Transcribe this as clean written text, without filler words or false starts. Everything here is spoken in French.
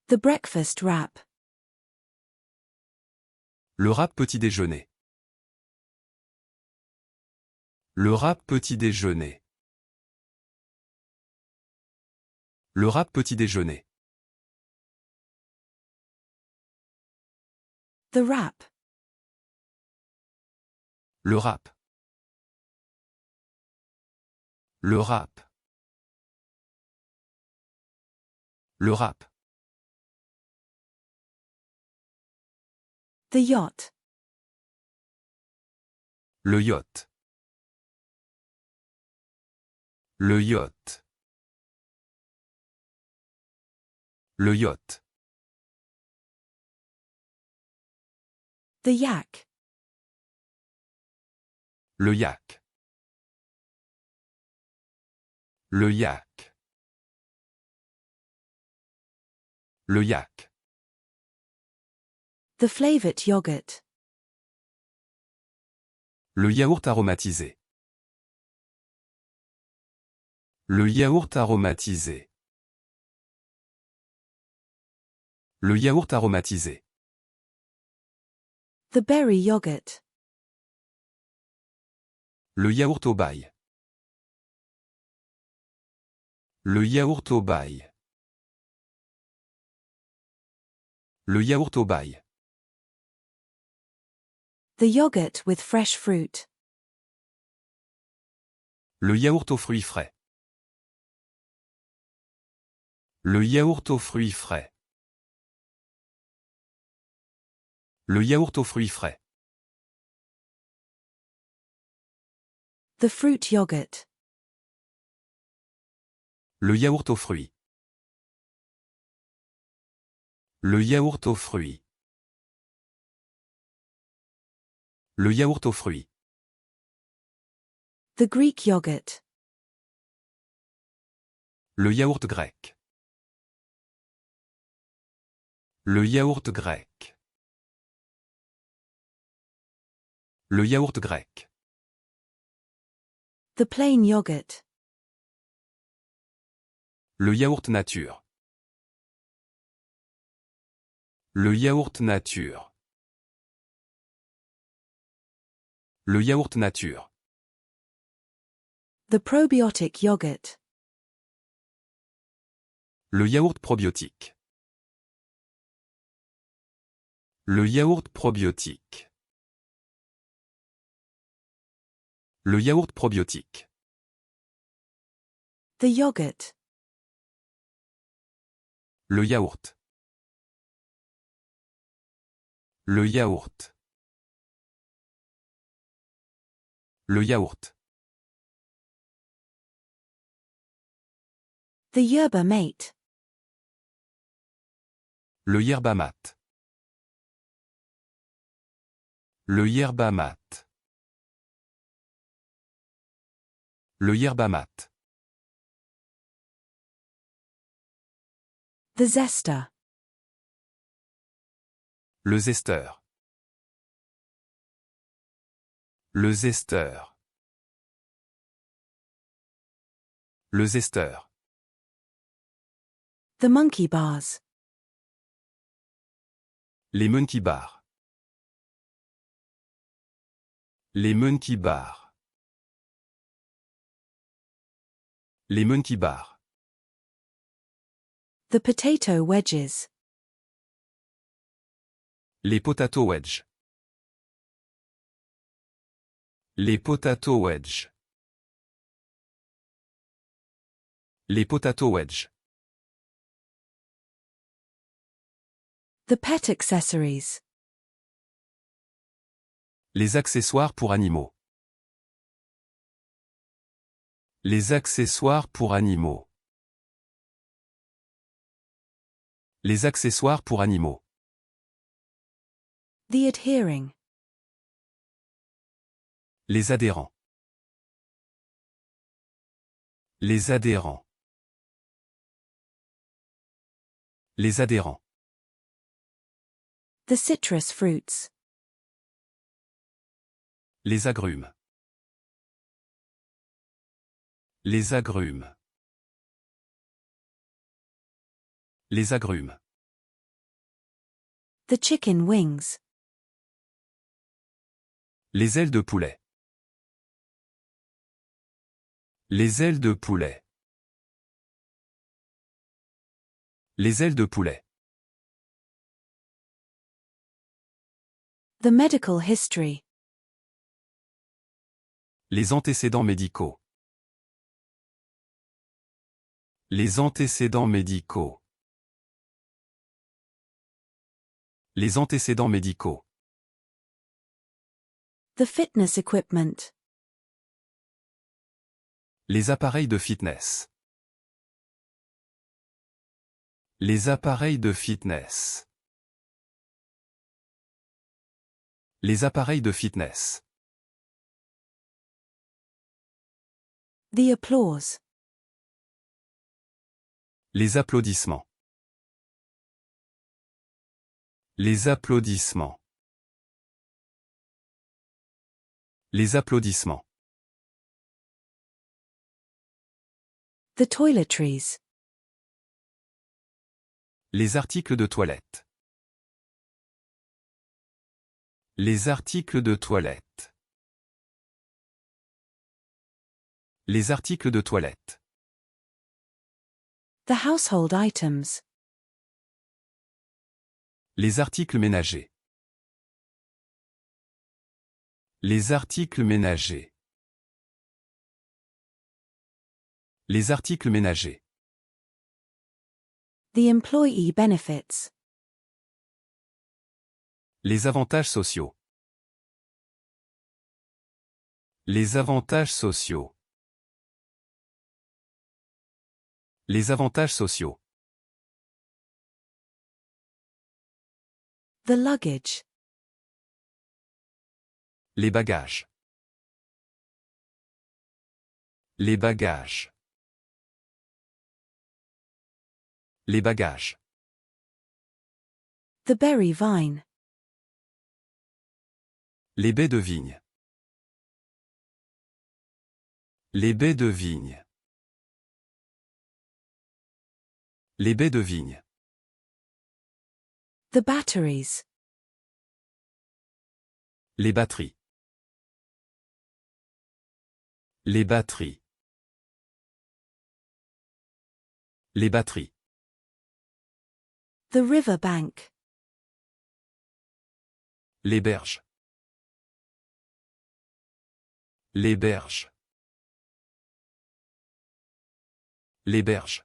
The breakfast wrap. Le wrap petit déjeuner. Le wrap petit déjeuner. Le wrap petit déjeuner. The wrap. Le wrap. Le wrap. Le wrap. The yacht. Le yacht. Le yacht. Le yacht. The yak. Le yak. Le yak. Le yak. The flavored yogurt. Le yaourt aromatisé. Le yaourt aromatisé. Le yaourt aromatisé. The berry yogurt. Le yaourt au bail. Le yaourt au bail. Le yaourt au bail. The yogurt with fresh fruit. Le yaourt aux fruits frais. Le yaourt aux fruits frais. Le yaourt aux fruits frais. The fruit yogurt. Le yaourt aux fruits. Le yaourt aux fruits. Le yaourt aux fruits. The Greek yogurt. Le yaourt grec. Le yaourt grec. Le yaourt grec. The plain yogurt. Le yaourt nature. Le yaourt nature. Le yaourt nature. The probiotic yogurt. Le yaourt probiotique. Le yaourt probiotique. Le yaourt probiotique. The yogurt. Le yaourt. Le yaourt. Le yaourt. The yerba mate. Le yerba mate. Le yerba mate. Le yerba mate. The zester. Le zesteur. Le zesteur. Le zesteur. The monkey bars. Les monkey bars. Les monkey bars. Les monkey bars. The potato wedges. Les potato wedge. Les potato wedge. Les potato wedge. The pet accessories. Les accessoires pour animaux. Les accessoires pour animaux. Les accessoires pour animaux. The adhering. Les adhérents. Les adhérents. Les adhérents. The citrus fruits. Les agrumes. Les agrumes. Les agrumes. The chicken wings. Les ailes de poulet. Les ailes de poulet. Les ailes de poulet. The medical history. Les antécédents médicaux. Les antécédents médicaux. Les antécédents médicaux. The fitness equipment. Les appareils de fitness. Les appareils de fitness. Les appareils de fitness. The applause. Les applaudissements. Les applaudissements. Les applaudissements. The toiletries. Les articles de toilette. Les articles de toilette. Les articles de toilette. The household items. Les articles ménagers. Les articles ménagers. Les articles ménagers. The employee benefits. Les avantages sociaux. Les avantages sociaux. Les avantages sociaux. The luggage. Les bagages. Les bagages. Les bagages. The berry vine. Les baies de vigne. Les baies de vigne. Les baies de vigne. The batteries. Les batteries. Les batteries. Les batteries. The river bank. Les berges. Les berges. Les berges.